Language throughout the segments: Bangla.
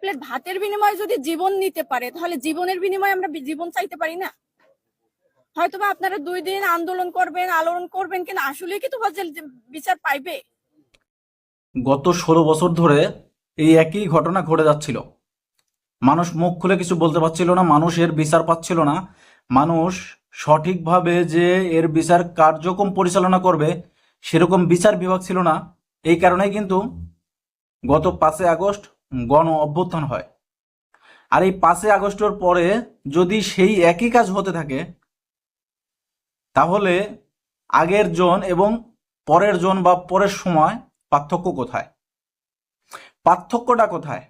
প্লেট ভাতের বিনিময়ে যদি জীবন নিতে পারে, তাহলে জীবনের বিনিময়ে আমরা জীবন চাইতে পারি না? হয়তোবা আপনারা 2 দিন আন্দোলন করবেন, কিন্তু আসলে কি তোফাজ্জল বিচার পাইবে? গত 16 বছর ধরে এই একই ঘটনা ঘটে যাচ্ছিল। মানুষ মুখ খুলে কিছু বলতে পারছিল না, মানুষ এর বিচার পাচ্ছিল না। মানুষ সঠিকভাবে যে এর বিচার কার্যক্রম পরিচালনা করবে সেরকম বিচার বিভাগ ছিল না। এই কারণেই কিন্তু গত 5ই আগস্ট গণ অভ্যুত্থান হয়। আর এই 5ই আগস্টের পরে যদি সেই একই কাজ হতে থাকে, তাহলে আগের জন এবং পরের জন বা পরের সময় পার্থক্য কোথায়? পার্থক্যটা কোথায়?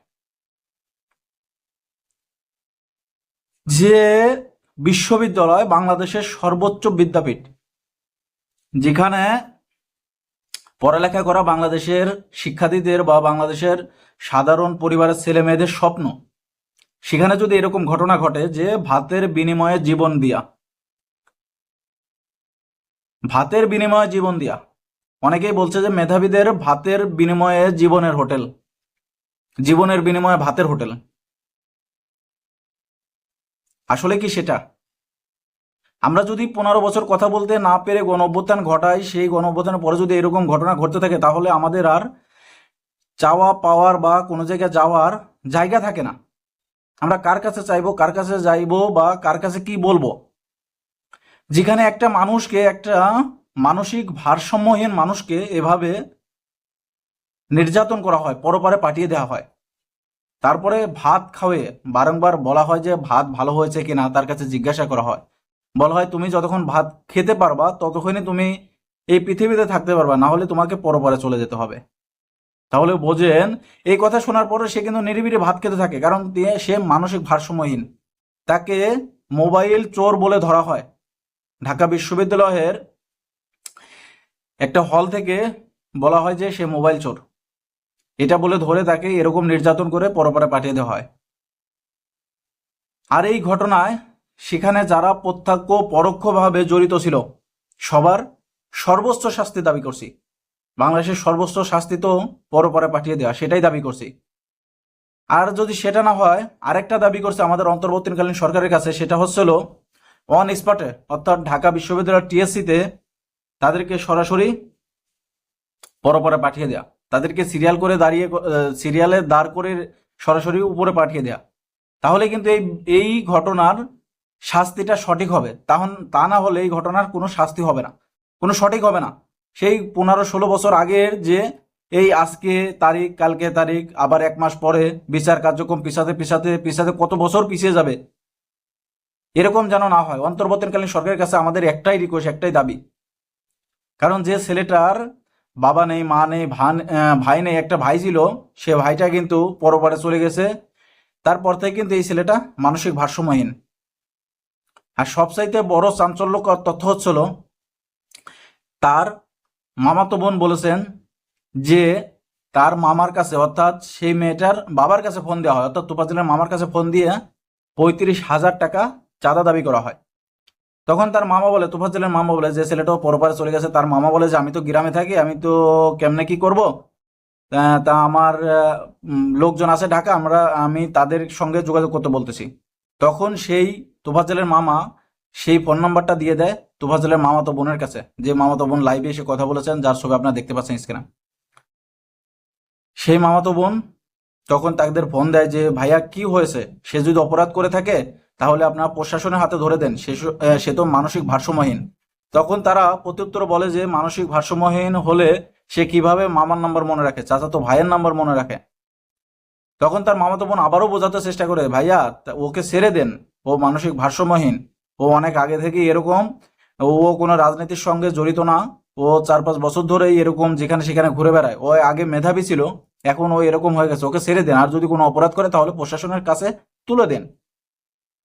যে বিশ্ববিদ্যালয় বাংলাদেশের সর্বোচ্চ বিদ্যাপীঠ, যেখানে পড়ালেখা করা বাংলাদেশের শিক্ষার্থীদের বা বাংলাদেশের সাধারণ পরিবারের ছেলে মেয়েদের স্বপ্ন, সেখানে যদি এরকম ঘটনা ঘটে যে ভাতের বিনিময়ে জীবন দিয়া, ভাতের বিনিময়ে জীবন দিয়া, অনেকেই বলছে যে মেধাবীদের ভাতের বিনিময়ে জীবনের হোটেল, জীবনের বিনিময়ে ভাতের হোটেল। আসলে কি সেটা? আমরা যদি 15 বছর কথা বলতে না পেরে গণ অভ্যুত্থান ঘটাই, সেই গণ অভ্যুত্থানের পরে যদি এরকম ঘটনা ঘটতে থাকে, তাহলে আমাদের আর চাওয়া পাওয়ার বা কোনো জায়গায় যাওয়ার জায়গা থাকে না। আমরা কার কাছে চাইবো, কার কাছে যাইবো বা কার কাছে কি বলবো? যেখানে একটা মানুষকে, একটা মানসিক ভারসাম্যহীন মানুষকে এভাবে নির্যাতন করা হয়, পরপারে পাঠিয়ে দেওয়া হয়, তারপরে ভাত খাওয়ে বারংবার বলা হয় যে ভাত ভালো হয়েছে কিনা তার কাছে জিজ্ঞাসা করা হয়, বলা হয় তুমি যতক্ষণ ভাত খেতে পারবা ততক্ষণই তুমি এই পৃথিবীতে থাকতে পারবা, না হলে তোমাকে পরপারে চলে যেতে হবে। তাহলে বোঝেন, এই কথা শোনার পরে সে কিন্তু নিরিবিলি ভাত খেতে থাকে, কারণ সে মানসিক ভারসাম্যহীন। তাকে মোবাইল চোর বলে ধরা হয়। ঢাকা বিশ্ববিদ্যালয়ের একটা হল থেকে বলা হয় যে সে মোবাইল চোর, এটা বলে ধরে তাকে এরকম নির্যাতন করে পরপারে পাঠিয়ে দেওয়া হয়। আর এই ঘটনায় সেখানে যারা প্রত্যক্ষ পরোক্ষভাবে জড়িত ছিল, সবার সর্বোচ্চ শাস্তি দাবি করছি। বাংলাদেশের সর্বোচ্চ শাস্তি তো পরপারে পাঠিয়ে দেওয়া, সেটাই দাবি করছি। আর যদি সেটা না হয়, আরেকটা দাবি করছে আমাদের অন্তর্বর্তীকালীন সরকারের কাছে, সেটা হচ্ছিল অন স্পটে, অর্থাৎ ঢাকা বিশ্ববিদ্যালয়ের টিএসসিতে তাদেরকে সরাসরি পরপারে পাঠিয়ে দেওয়া, তাদেরকে সিরিয়াল করে সিরিয়ালে দাঁড় করে সরাসরি উপরে পাঠিয়ে দেওয়া। তাহলে কিন্তু এই এই ঘটনার শাস্তিটা সঠিক হবে। তা না হলে এই ঘটনার কোনো শাস্তি হবে না, কোনো সঠিক হবে না। সেই 15-16 বছর আগের যে এই আজকে তারিখ, কালকে তারিখ, আবার 1 মাস পরে বিচার কার্যক্রম পিছাতে পিছাতে পিছাতে কত বছর পিছিয়ে যাবে, এরকম যেন না হয়। অন্তর্বর্তীকালীন সরকারের কাছে আমাদের একটাই রিকোয়েস্ট, একটাই দাবি, কারণ যে ছেলেটার বাবা নেই, মা নেই, ভাই নেই, একটা ভাই ছিল, সে ভাইটা কিন্তু পরপারে চলে গেছে। তারপর থেকে কিন্তু এই ছেলেটা মানসিক ভারসাম্যহীন। আর সবচাইতে বড় চাঞ্চল্যকর তথ্য হচ্ছিল, তার মামাতো বোন বলেছেন যে তার মামার কাছে, অর্থাৎ সেই মেয়েটার বাবার কাছে ফোন দেওয়া হয়, অর্থাৎ তোফাজ্জলের মামার কাছে ফোন দিয়ে 35,000 টাকা চাঁদা দাবি করা হয়। তখন তার মামা বলে, তোফাজ্জলের মামা বলে, যে ছেলেটাও পরপারে চলে গেছে, তার মামা বলে যে আমি তো গ্রামে থাকি, আমি তো কেমনে কি করব, তা আমার লোকজন আছে ঢাকা, আমি তাদের সঙ্গে যোগাযোগ করতে বলতেছি। তখন সেই তোফাজ্জলের মামা সেই ফোন নাম্বারটা দিয়ে দেয় তোফাজ্জলের মামাতো বোনের কাছে, যে মামাতো বোন লাইভে এসে কথা বলেছেন, যার ছবি আপনারা দেখতে পাচ্ছেন স্ক্রিনে। সেই মামাতো বোন তখন তাদের ফোন দেয় যে ভাইয়া কি হয়েছে, সে যদি অপরাধ করে থাকে তাহলে আপনারা প্রশাসনের হাতে ধরে দেন, সে তো মানসিক ভারসাম্যহীন। তখন তারা প্রত্যুত্তর বলে যে মানসিক ভারসাম্যহীন হলে সে কিভাবে মামার নাম্বার মনে রাখে, চাচাতো ভাইয়ের নাম্বার মনে রাখে। তখন তার মামাতো বোন আবারও বোঝাতে চেষ্টা করে, ভাইয়া ওকে ছেড়ে দেন, ও মানসিক ভারসাম্যহীন, ও অনেক আগে থেকে এরকম, ও কোনো রাজনীতির সঙ্গে জড়িত না, ও 4-5 বছর ধরেই এরকম যেখানে সেখানে ঘুরে বেড়ায়, ও আগে মেধাবী ছিল, এখন ও এরকম হয়ে গেছে, ওকে ছেড়ে দেন। আর যদি কোনো অপরাধ করে তাহলে প্রশাসনের কাছে তুলে দেন,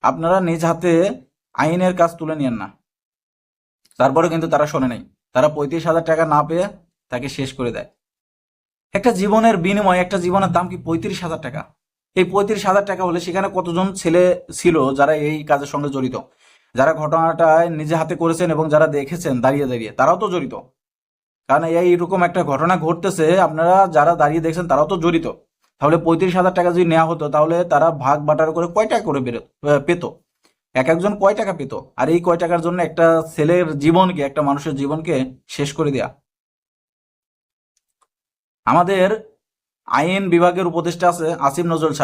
আপনারা নিজ হাতে আইনের কাজ তুলে নিয়েন না। তারপরে কিন্তু তারা শোনে নাই, তারা 35,000 টাকা না পেয়ে তাকে শেষ করে দেয়। একটা জীবনের বিনিময়ে, একটা জীবনের দাম কি 35,000 টাকা? এই 35,000 টাকা হলে সেখানে কতজন ছেলে ছিল যারা এই কাজের সঙ্গে জড়িত, যারা ঘটনাটা নিজে হাতে করেছেন এবং যারা দেখেছেন দাঁড়িয়ে দাঁড়িয়ে, তারাও তো জড়িত। কারণ এইরকম একটা ঘটনা ঘটতেছে, আপনারা যারা দাঁড়িয়ে দেখছেন তারাও তো জড়িত। তাহলে 35,000 টাকা যদি নেওয়া হতো তাহলে তারা ভাগ বাটার করে কয় টাকা করে পেত, এক একজন কয় টাকা পেত? আর এই কয় টাকার জন্য একটা ছেলের জীবনকে, একটা মানুষের জীবনকে শেষ করে দেয়া। আমাদের আইন বিভাগের উপদেষ্টা আছে আসিফ নজরুল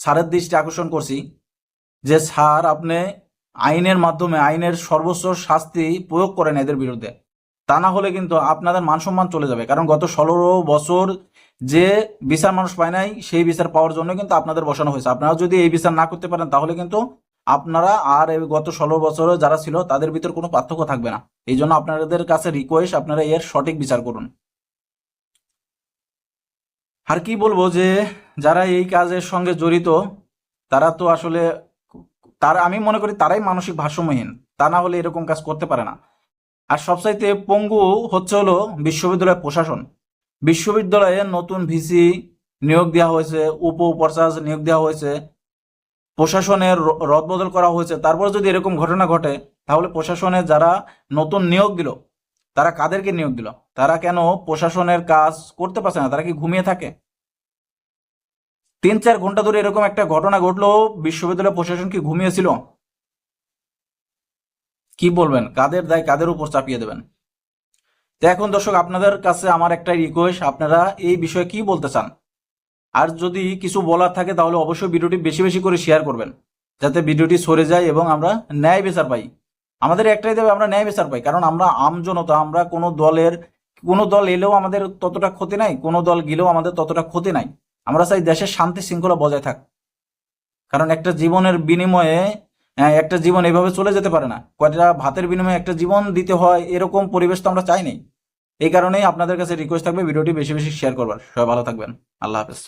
স্যারের দৃষ্টি আকর্ষণ করছি যে স্যার আপনি আইনের মাধ্যমে আইনের সর্বোচ্চ শাস্তি প্রয়োগ করেন এদের বিরুদ্ধে, তা না হলে কিন্তু আপনাদের মান সম্মান চলে যাবে। কারণ গত 16 বছর যে বিচার মানুষ পায় নাই, সেই বিচার পাওয়ার জন্য কিন্তু আপনাদের বসানো হয়েছে। আপনারা যদি এই বিচার না করতে পারেন তাহলে কিন্তু আপনারা আর এই গত 16 বছরে যারা ছিল তাদের ভিতর কোনো পার্থক্য থাকবে না। এই জন্য আপনাদের কাছে রিকোয়েস্ট, আপনারা এর সঠিক বিচার করুন। আর কি বলবো, যে যারা এই কাজের সঙ্গে জড়িত তারা তো আসলে, আমি মনে করি তারাই মানসিক ভারসাম্যহীন, তা না হলে এরকম কাজ করতে পারে না। আর সবচাইতে পঙ্গু হচ্ছে হলো বিশ্ববিদ্যালয় প্রশাসন। বিশ্ববিদ্যালয়ে নতুন ভিসি নিয়োগ দেওয়া হয়েছে, উপাচার্য নিয়োগ দেওয়া হয়েছে, প্রশাসনের রদবদল করা হয়েছে। তারপর যদি এরকম ঘটনা ঘটে তাহলে প্রশাসনে যারা নতুন নিয়োগ দিল তারা কাদেরকে নিয়োগ দিল? তারা কেন প্রশাসনের কাজ করতে পারছে না? তারা কি ঘুমিয়ে থাকে? 3-4 ঘন্টা ধরে এরকম একটা ঘটনা ঘটলো, বিশ্ববিদ্যালয় প্রশাসন কি ঘুমিয়েছিল? কি বলবেন, কাদের দায় কাদের উপর চাপিয়ে দেবেন? তো এখন দর্শক, আপনাদের কাছে আমার একটা রিকোয়েস্ট, আপনারা এই বিষয়ে কি বলতে চান? আর যদি কিছু বলার থাকে তাহলে অবশ্যই ভিডিওটি বেশি বেশি করে শেয়ার করবেন, যাতে ভিডিওটি সরে যায় এবং আমরা ন্যায় বিচার পাই। আমাদের একটাই দেবে, আমরা ন্যায় বিচার পাই। কারণ আমরা আমজনতা, আমরা কোনো দল এলেও আমাদের ততটা ক্ষতি নাই, কোনো দল গেলেও আমাদের ততটা ক্ষতি নাই। আমরা চাই দেশের শান্তি শৃঙ্খলা বজায় থাক। কারণ একটা জীবনের বিনিময়ে একটা জীবন এভাবে চলে যেতে পারে না। কয়টা ভাতের বিনিময়ে একটা জীবন দিতে হয়, এরকম পরিবেশ তো আমরা চাই নাই। এই কারণেই আপনাদের কাছে রিকোয়েস্ট থাকবে ভিডিওটি বেশি বেশি শেয়ার করবার। সবাই ভালো থাকবেন। আল্লাহ হাফেজ।